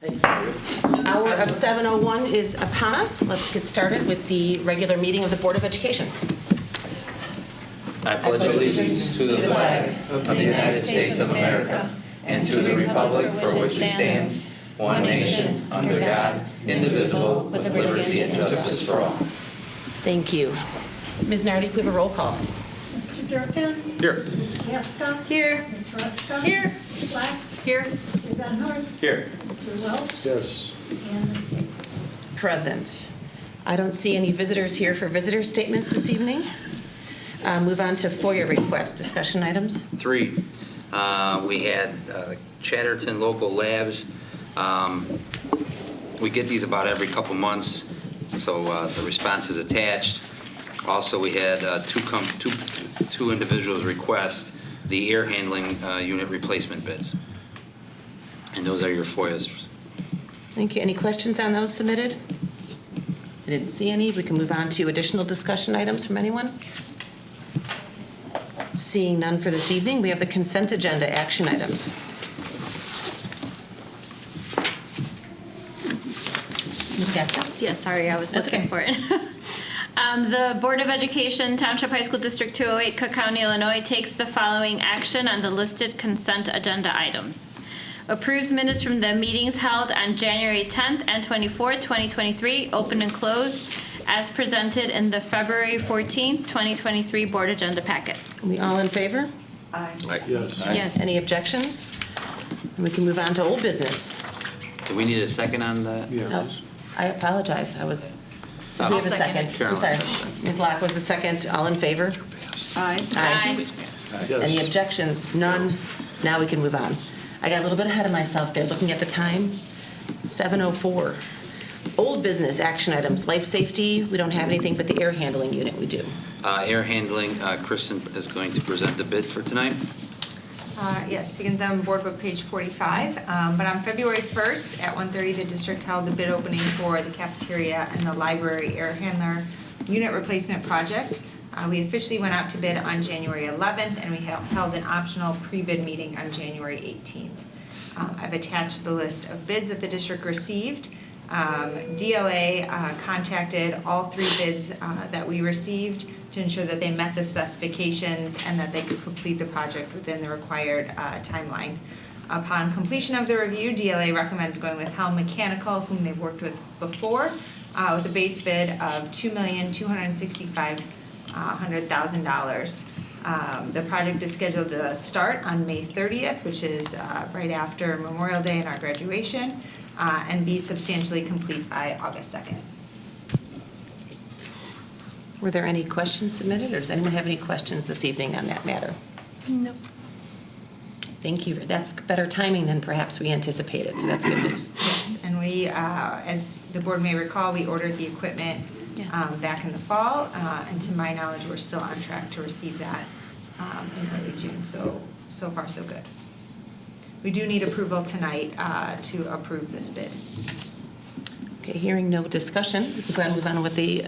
Hour of 7:01 is upon us. Let's get started with the regular meeting of the Board of Education. I pledge allegiance to the flag of the United States of America and to the republic for which it stands, one nation, under God, indivisible, with liberty and justice for all. Thank you. Ms. Nardi, we have a roll call. Mr. Durkin? Here. Ms. Gasko? Here. Ms. Ruska? Here. Ms. Black? Here. Mr. Van Horst? Here. Mr. Welch? Yes. And Ms. Sables. Present. I don't see any visitors here for visitor statements this evening. Move on to FOIA request discussion items. 3, we had Chatterton Local Labs. We get these about every couple months, so the response is attached. Also, we had two individuals request the air handling unit replacement bids. And those are your FOIAs. Thank you. Any questions on those submitted? I didn't see any. We can move on to additional discussion items from anyone. Seeing none for this evening, we have the consent agenda action items. Ms. Gasko? Yeah, sorry, I was That's looking okay. for it. The Board of Education, Township High School District 208, Cook County, Illinois, takes the following action on the listed consent agenda items. Approves minutes from the meetings held on January 10th and 24th, 2023, open and closed, as presented in the February 14th, 2023 Board Agenda Packet. Are we all in favor? Yes. Yes. Any objections? And we can move on to old business. Do we need a second on that? Oh, I apologize. We have a second. I'm Carolyn sorry. second. Ms. Locke was the second. All in favor? Aye. Any Yes. objections? None. Now we can move on. I got a little bit ahead of myself there, looking at the time. 7:04. Old business action items. Life safety, we don't have anything, but the air handling unit we do. Air handling, Kristen is going to present the bid for tonight. Yes, begins on Board Book page 45. But on February 1st at 1:30, the district held the bid opening for the cafeteria and the library air handler unit replacement project. We officially went out to bid on January 11th, and we held an optional pre-bid meeting on January 18th. I've attached the list of bids that the district received. DLA contacted all 3 bids that we received to ensure that they met the specifications and that they could complete the project within the required timeline. Upon completion of the review, DLA recommends going with Helm Mechanical, whom they've worked with before, with a base bid of $2,265,000. The project is scheduled to start on May 30th, which is right after Memorial Day and our graduation, and be substantially complete by August 2nd. Were there any questions submitted, or does anyone have any questions this evening on that matter? Nope. Thank you. That's better timing than perhaps we anticipated, so that's good news. Yes, and we, as the board may recall, we ordered the equipment back in the fall, and to my knowledge, we're still on track to receive that in early June, so far so good. We do need approval tonight to approve this bid. Okay, hearing no discussion, we can go ahead and move on with the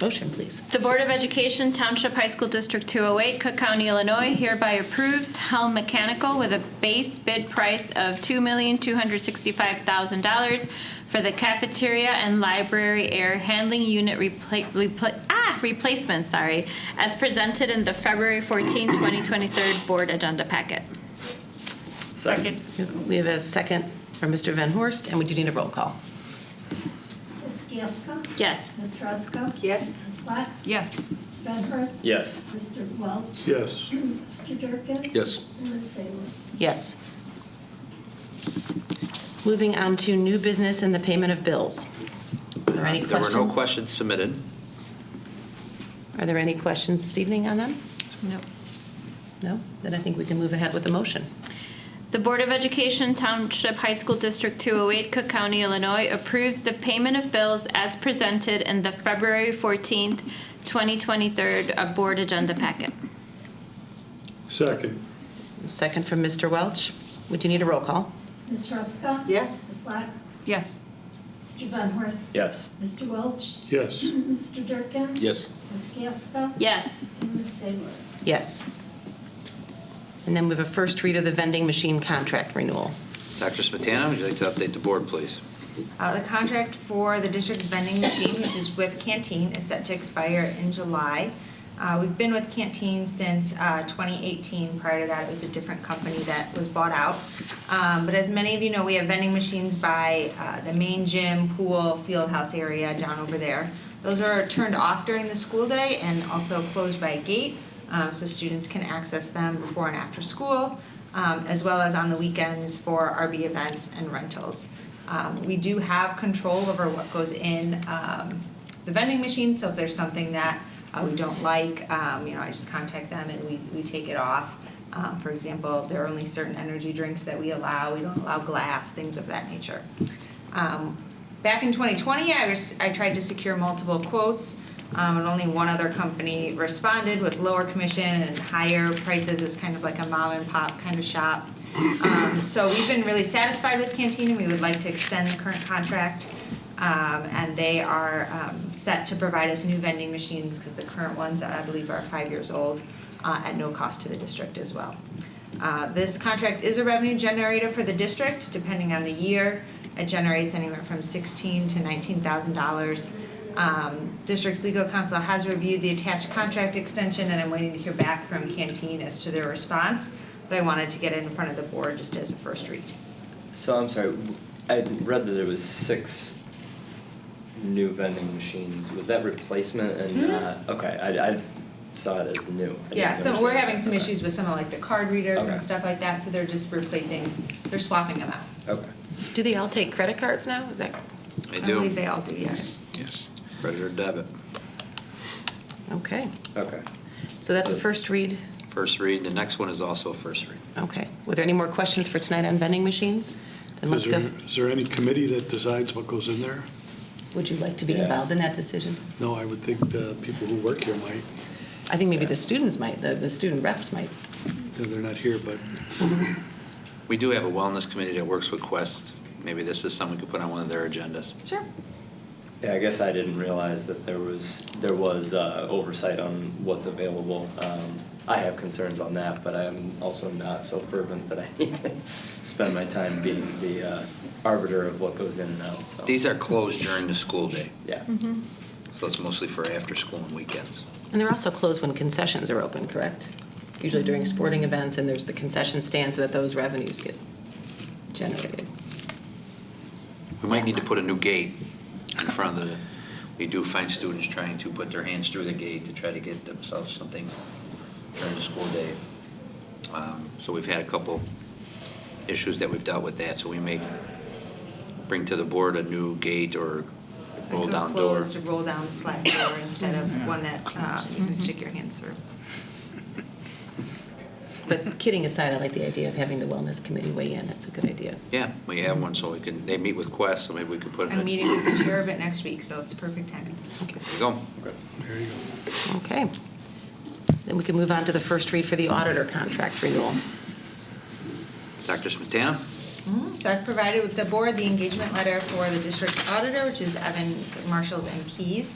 motion, please. The Board of Education, Township High School District 208, Cook County, Illinois, hereby approves Helm Mechanical with a base bid price of $2,265,000 for the cafeteria and library air handling unit replacement, as presented in the February 14, 2023 Board Agenda Packet. Second. We have a second from Mr. Van Horst, and we do need a roll call. Ms. Gasko? Yes. Ms. Ruska? Yes. Ms. Black? Yes. Mr. Van Horst? Yes. Mr. Welch? Yes. Mr. Durkin? Yes. And Ms. Sables. Yes. Moving on to new business and the payment of bills. Are there any There questions? were no questions submitted. Are there any questions this evening on them? No. No? Then I think we can move ahead with the motion. The Board of Education, Township High School District 208, Cook County, Illinois, approves the payment of bills as presented in the February 14th, 2023 Board Agenda Packet. Second. Second from Mr. Welch. We do need a roll call. Ms. Ruska? Yes. Ms. Black? Yes. Mr. Van Horst? Yes. Mr. Welch? Yes. Mr. Durkin? Yes. Ms. Gasko? Yes. And Ms. Sables. Yes. And then we have a first read of the vending machine contract renewal. Dr. Smetana, would you like to update the board, please? The contract for the district's vending machine, which is with Canteen, is set to expire in July. We've been with Canteen since 2018. Prior to that, it was a different company that was bought out. But as many of you know, we have vending machines by the main gym, pool, field house area down over there. Those are turned off during the school day and also closed by a gate, so students can access them before and after school, as well as on the weekends for RB events and rentals. We do have control over what goes in the vending machine, so if there's something that we don't like, I just contact them and we take it off. For example, there are only certain energy drinks that we allow. We don't allow glass, things of that nature. Back in 2020, I tried to secure multiple quotes, and only one other company responded with lower commission and higher prices. It was kind of like a mom and pop kind of shop. So we've been really satisfied with Canteen, and we would like to extend the current contract. And they are set to provide us new vending machines because the current ones, I believe, are 5 years old at no cost to the district as well. This contract is a revenue generator for the district, depending on the year. It generates anywhere from $16,000 to $19,000. District's legal counsel has reviewed the attached contract extension, and I'm waiting to hear back from Canteen as to their response. But I wanted to get it in front of the board just as a first read. So I'm sorry, I read that there was 6 new vending machines. Was that replacement and not? Okay, I saw it as new. Yeah, so we're having some issues with some of like the card readers and Okay. stuff like that, so they're just they're swapping them out. Okay. Do they all take credit cards now? Is that, They I believe do. they all do, yes. Yes. Credit or debit. okay. Okay. So that's a first read. First read. The next one is also a first read. Okay. Were there any more questions for tonight on vending machines? Then let's go. Is there any committee that decides what goes in there? Would you like to be Yeah. involved in that decision? No, I would think the people who work here might. I think maybe the students might, the student reps might. They're not here, but We do have a wellness committee that works with Quest. Maybe this is something we could put on one of their agendas. Sure. Yeah, I guess I didn't realize that there was oversight on what's available. I have concerns on that, but I'm also not so fervent that I need to spend my time being the arbiter of what goes in and out. So These are closed during the school day, yeah. so it's mostly for after school and weekends. And they're also closed when concessions are open, correct? Usually during sporting events, and there's the concession stand so that those revenues get generated. We might need to put a new gate in front of we do find students trying to put their hands through the gate to try to get themselves something during the school day. So we've had a couple issues that we've dealt with that, so we may bring to the board a new gate or roll down door. Closed, roll down slide door instead of one that you can stick your hands through. But kidding aside, I like the idea of having the wellness committee weigh in. That's a good idea. Yeah, we have one, so they meet with Quest, so maybe we could put it in. I'm meeting with the chair of it next week, so it's perfect timing. Okay. There you go. there you go. Okay. Then we can move on to the first read for the auditor contract renewal. Dr. Smetana? So I've provided with the board the engagement letter for the district's auditor, which is Evans, Marshalls, and Keys.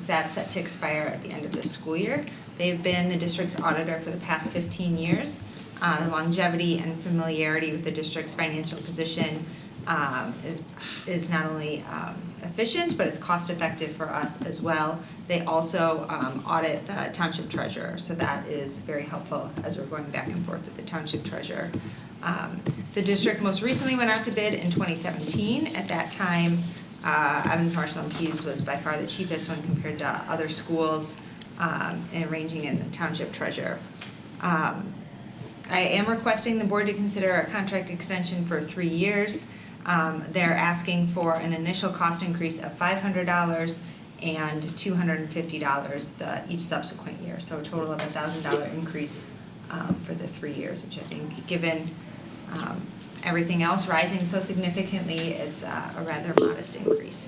That's set to expire at the end of this school year. They've been the district's auditor for the past 15 years. The longevity and familiarity with the district's financial position is not only efficient, but it's cost effective for us as well. They also audit the township treasurer, so that is very helpful as we're going back and forth with the township treasurer. The district most recently went out to bid in 2017. At that time, Evans, Marshall, and Keys was by far the cheapest when compared to other schools and ranging in the township treasurer. I am requesting the board to consider a contract extension for 3 years. They're asking for an initial cost increase of $500 and $250 each subsequent year, so a total of $1,000 increase for the 3 years, which I think, given everything else rising so significantly, it's a rather modest increase.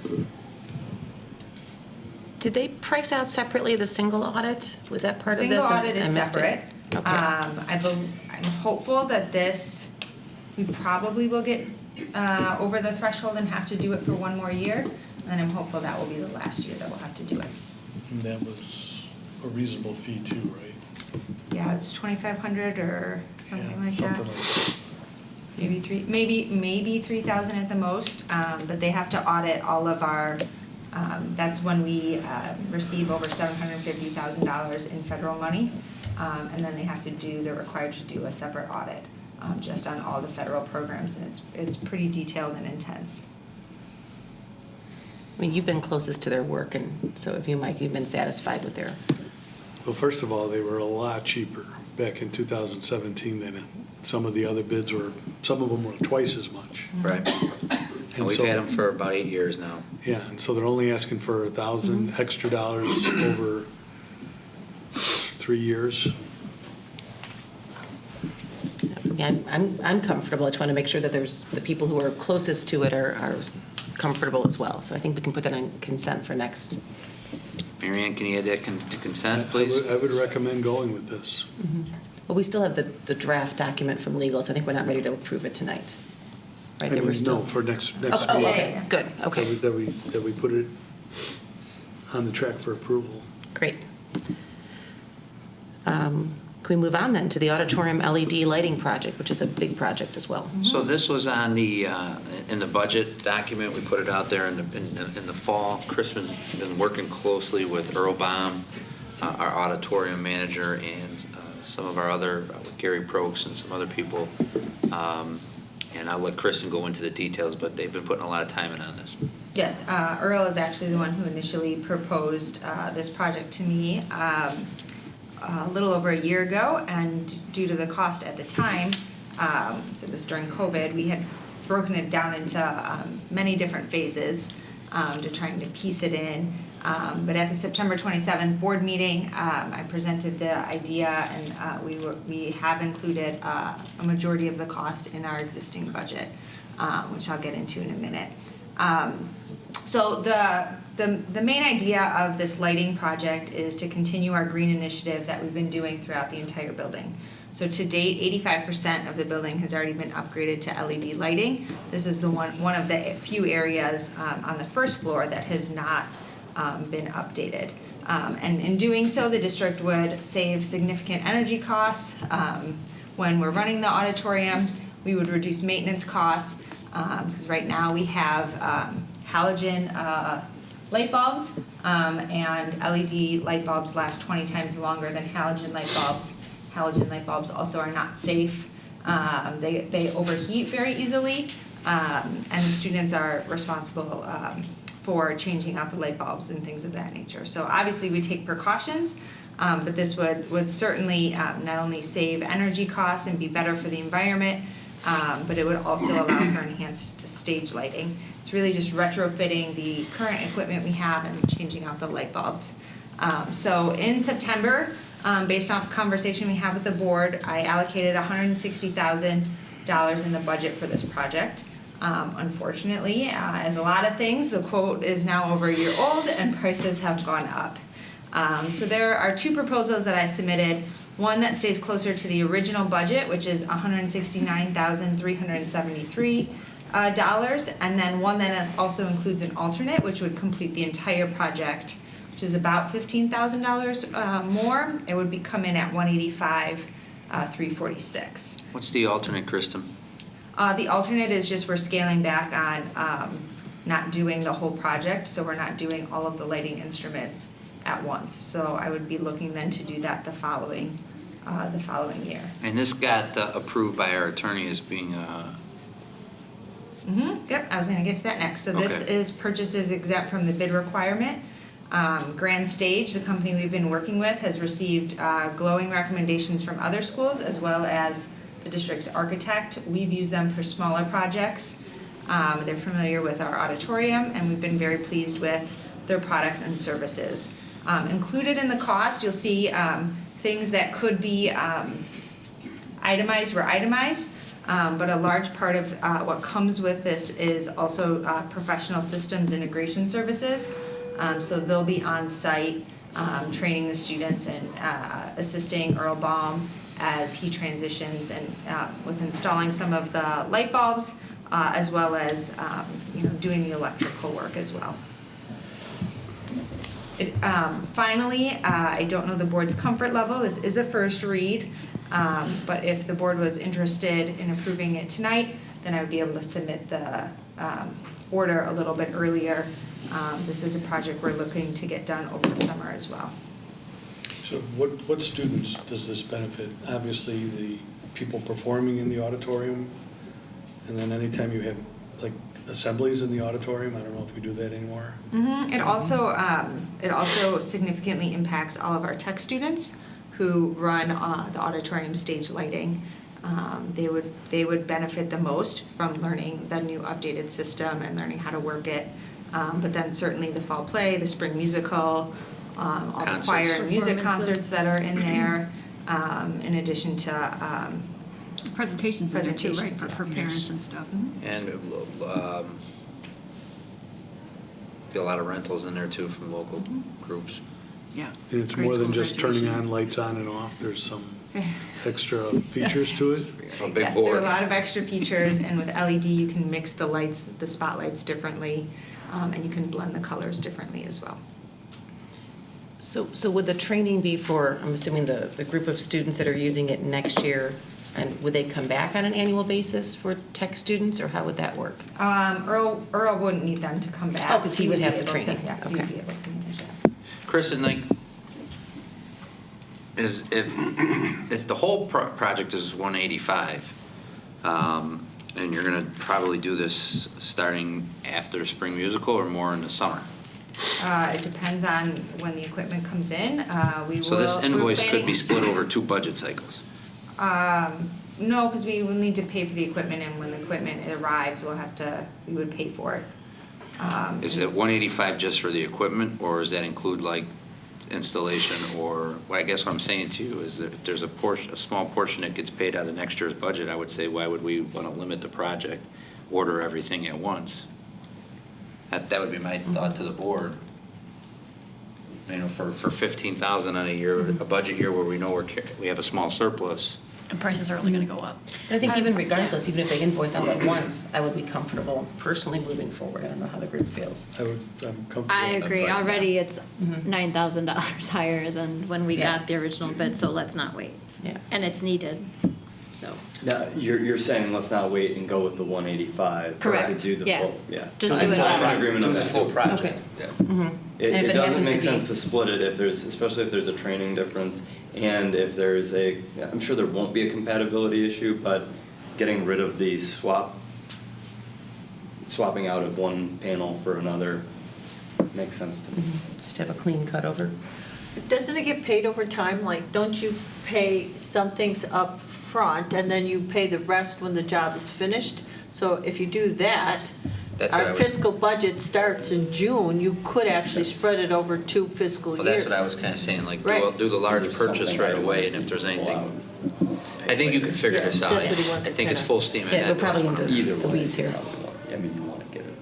Did they price out separately the single audit? Was that part of this? Single audit I is missed it. separate. Okay. I'm hopeful that we probably will get over the threshold and have to do it for 1 more year, and I'm hopeful that will be the last year that we'll have to do it. And that was a reasonable fee too, right? Yeah, it's $2,500 or something Yeah, like that. Something like that. maybe 3,000 at the most, but they have to audit all of our, that's when we receive over $750,000 in federal money, and then they have to do, they're required to do a separate audit just on all the federal programs, and it's pretty detailed and intense. I mean, you've been closest to their work, and so have you, Mike, you've been satisfied with their, Well, first of all, they were a lot cheaper back in 2017 than some of the other bids were. Some of them were twice as much. Right. And we've so- had them for about 8 years now. Yeah, and so they're only asking for $1,000 extra dollars over 3 years. yeah, I'm comfortable. I just want to make sure that the people who are closest to it are comfortable as well. So I think we can put that on consent for next. Mary Ann, can you add that to consent, please? I would recommend going with this. Well, we still have the draft document from legal, so I think we're not ready to approve it tonight. Right, I there mean, were still. no, for next Oh, meeting. okay, Yeah. good, okay, That we put it on the track for approval. great. Can we move on then to the Auditorium LED Lighting project, which is a big project as well? So this was on the, in the budget document, we put it out there in the fall. Chris has been working closely with Earl Baum, our auditorium manager, and some of our other, Gary Prokes and some other people. And I'll let Kristen go into the details, but they've been putting a lot of time in on this. Yes, Earl is actually the one who initially proposed this project to me a little over a year ago, and due to the cost at the time, so it was during COVID, we had broken it down into many different phases to trying to piece it in. But at the September 27th board meeting, I presented the idea, and we have included a majority of the cost in our existing budget, which I'll get into in a minute. So the main idea of this lighting project is to continue our green initiative that we've been doing throughout the entire building. So to date, 85% of the building has already been upgraded to LED lighting. This is the one of the few areas on the first floor that has not been updated. And in doing so, the district would save significant energy costs. When we're running the auditorium, we would reduce maintenance costs, because right now we have halogen light bulbs, and LED light bulbs last 20 times longer than halogen light bulbs. Halogen light bulbs also are not safe. They overheat very easily, and the students are responsible for changing out the light bulbs and things of that nature. So obviously we take precautions, but this would certainly not only save energy costs and be better for the environment, but it would also allow for enhanced stage lighting. It's really just retrofitting the current equipment we have and changing out the light bulbs. So in September, based off a conversation we had with the board, I allocated $160,000 in the budget for this project. Unfortunately, as a lot of things, the quote is now over a year old and prices have gone up. So there are two proposals that I submitted. One that stays closer to the original budget, which is $169,373, and then one that also includes an alternate, which would complete the entire project, which is about $15,000 more. It would come in at $185,346. What's the alternate, Kristen? The alternate is just we're scaling back on not doing the whole project, so we're not doing all of the lighting instruments at once. So I would be looking then to do that the following year. And this got approved by our attorney as being Yep, I was going to get to that next. So this Okay. is purchases exempt from the bid requirement. Grand Stage, the company we've been working with, has received glowing recommendations from other schools as well as the district's architect. We've used them for smaller projects. They're familiar with our auditorium, and we've been very pleased with their products and services. Included in the cost, you'll see things that could be itemized were itemized, but a large part of what comes with this is also professional systems integration services. So they'll be on site training the students and assisting Earl Baum as he transitions and with installing some of the light bulbs, as well as doing the electrical work as well. Finally, I don't know the board's comfort level. This is a first read. But if the board was interested in approving it tonight, then I would be able to submit the order a little bit earlier. This is a project we're looking to get done over the summer as well. So what students does this benefit? Obviously, the people performing in the auditorium, and then anytime you have like assemblies in the auditorium, I don't know if we do that anymore. It also significantly impacts all of our tech students who run the auditorium stage lighting. They would benefit the most from learning the new updated system and learning how to work it. But then certainly the fall play, the spring musical, all the choir and music concerts that are in there, in addition to Presentations in there too, right, Presentations, for parents and stuff. And get a lot of rentals in there too from local groups. Yeah. And it's Grade more than school just turning graduation. on lights on and off, there's some extra features to it? A big Yes, there are board. a lot of extra features, and with LED, you can mix the lights, the spotlights differently, and you can blend the colors differently as well. So would the training be for, I'm assuming the group of students that are using it next year, and would they come back on an annual basis for tech students, or how would that work? Earl wouldn't need them to come back. Oh, 'cause he would be have the able to- training. Yeah, he Okay. would be able to manage that. Chris, and like, is if the whole project is 185, and you're gonna probably do this starting after spring musical or more in the summer? It depends on when the equipment comes in. So this we're invoice could be planning- split over 2 budget cycles. No, because we will need to pay for the equipment, and when the equipment arrives, we would pay for it. Is it 185 just for the equipment, or does that include like installation, or, well, I guess what I'm saying to you is that if there's a small portion that gets paid out of next year's budget, I would say, why would we want to limit the project, order everything at once? That would be my thought to the board. You know, for 15,000 on a year, a budget year where we know we have a small surplus. And prices are only going to go up. And I think even regardless, even if they invoice out at once, I would be comfortable personally moving forward. I don't know how the group feels. I'm comfortable. I agree. fine. Already it's $9,000 higher than when we Yeah. got the original bid, so let's not wait. Yeah. And it's needed, so. Now, you're saying let's not wait and go with the 185. Correct. To do the Yeah. full, yeah. Just I'm do it in all. agreement on Do the that. full project. Okay. Yeah. And if It it doesn't happens to make be- sense to split it especially if there's a training difference, and if there's I'm sure there won't be a compatibility issue, but getting rid of the swapping out of one panel for another makes sense to me. Just have a clean cut over. Doesn't it get paid over time? Like, don't you pay some things up front and then you pay the rest when the job is finished? So if you do that, That's what I our was- fiscal budget starts in June, you could actually spread it over 2 fiscal Well, years. that's what I was kind of saying, like, Right. do the large Is there purchase something right I away, want and if there's to pull anything, out? I think you can figure Yeah, this out. that's what he wants I to think it's kinda- full steam Yeah, ahead. we're probably into Either the way. weeds here. I mean, you want to get it.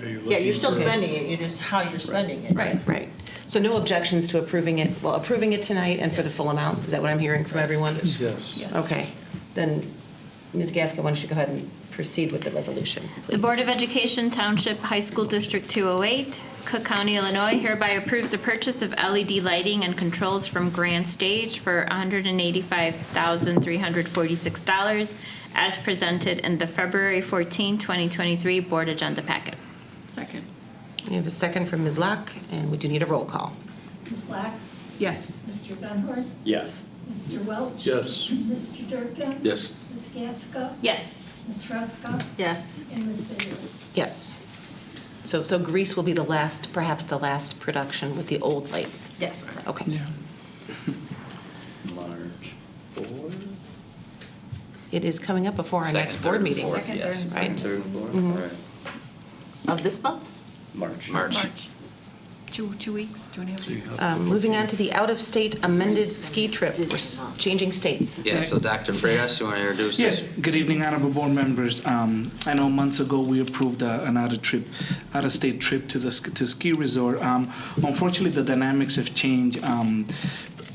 Are you Yeah, you're looking still for- spending it, you're just how you're spending it. Right, right. So no objections to approving it, well, approving it tonight and for the full amount? Is that what I'm hearing from everyone? Yes. Okay. Then, Ms. Gasko, why don't you go ahead and proceed with the resolution, please? The Board of Education Township High School District 208, Cook County, Illinois hereby approves the purchase of LED lighting and controls from Grand Stage for $185,346 as presented in the February 14, 2023 Board Agenda Packet. Second. We have a second from Ms. Locke, and we do need a roll call. Ms. Lack, Yes. Mr. Van Horst, Yes. Mr. Welch. Yes. Mr. Durkin. Yes. Ms. Gasko. Yes. Ms. Ruska. Yes. And Ms. Salas. Yes. So Grease will be the last, perhaps the last production with the old lights? Yes. Okay. March 4th? It is coming up before our Second, next third, board and meeting. fourth. Second, Yes. third, and Right. 3rd and 4th? Mhm. All right. Of this month? March. March. 2 weeks, 2.5 weeks. Moving on to the out-of-state amended ski trip. We're changing states. Yeah, so Dr. Freitas, you want to introduce Yes, this? good evening, honorable board members. I know months ago we approved an out-of-state trip to ski resort. Unfortunately, the dynamics have changed.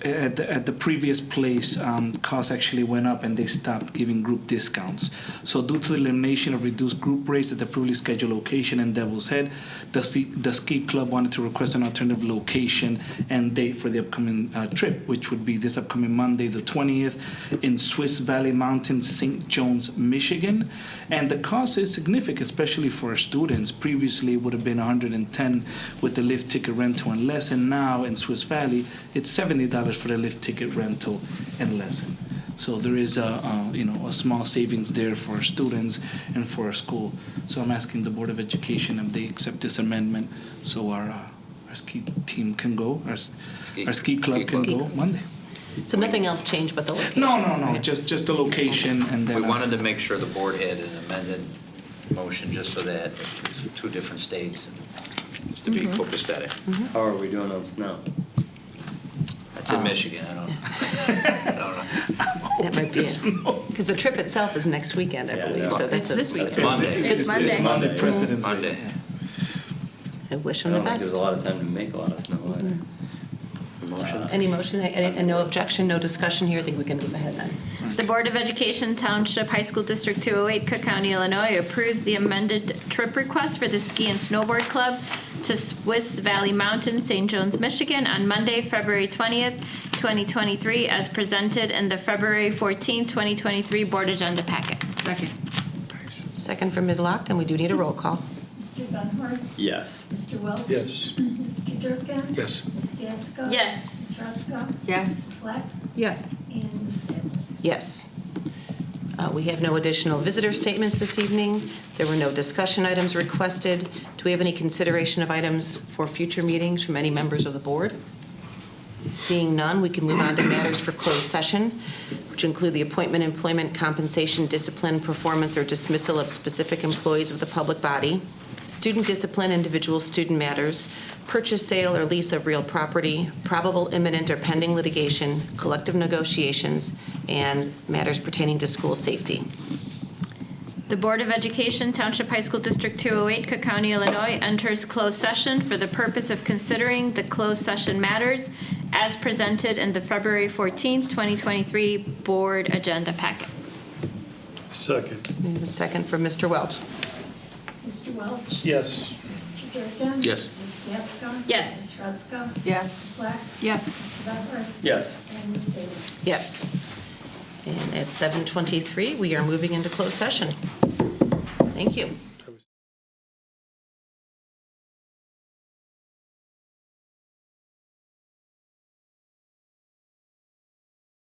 at the previous place, costs actually went up and they stopped giving group discounts. So due to the elimination of reduced group rates at the previously scheduled location in Devil's Head, the ski club wanted to request an alternative location and date for the upcoming trip, which would be this upcoming Monday, the 20th, in Swiss Valley Mountain, St. John's, Michigan. And the cost is significant, especially for our students. Previously, it would have been $110 with the lift ticket rental and lesson. Now in Swiss Valley, it's $70 for the lift ticket rental and lesson. So there is a small savings there for our students and for our school. So I'm asking the Board of Education if they accept this amendment, so our ski team can go, our ski club can go Monday. So nothing else changed but the location? No, just the location and then. We wanted to make sure the board had an amended motion just so that it's two different states, just to be copacetic. How are we doing on snow? That's in Michigan, I don't know. That might be it. Because the trip itself is next weekend, I Yeah, believe. no. So that's It's this weekend. Monday. It's Monday. It's Monday, President's Day. Monday. I wish I them the don't think best. there's a lot of time to make a lot of snow either. Motion? Any motion, and no objection, no discussion here, I think we can move ahead then. The Board of Education Township High School District 208, Cook County, Illinois approves the amended trip request for the Ski and Snowboard Club to Swiss Valley Mountain, St. John's, Michigan on Monday, February 20th, 2023, as presented in the February 14th, 2023 Board Agenda Packet. Second. Second from Ms. Lock, and we do need a roll call. Mr. Benhart? Yes. Mr. Welch? Yes. Mr. Durkin? Yes. Ms. Gasko? Yes. Ms. Ruska? Yes. Ms. Swett? Yes. And Ms. Davis? Yes. We have no additional visitor statements this evening. There were no discussion items requested. Do we have any consideration of items for future meetings from any members of the board? Seeing none, we can move on to matters for closed session, which include the appointment, employment, compensation, discipline, performance, or dismissal of specific employees of the public body, student discipline, individual student matters, purchase, sale, or lease of real property, probable imminent or pending litigation, collective negotiations, and matters pertaining to school safety. The Board of Education Township High School District 208, Cook County, Illinois enters closed session for the purpose of considering the closed session matters as presented in the February 14th, 2023 Board Agenda Packet. Second. We have a second from Mr. Welch. Mr. Welch? Yes. Mr. Durkin? Yes. Ms. Gasko? Yes. Ms. Ruska? Ms. Yes. Swett? Yes. Mr. Benhart? Yes. And Ms. Davis? Yes. And at 7:23, we are moving into closed session. Thank you.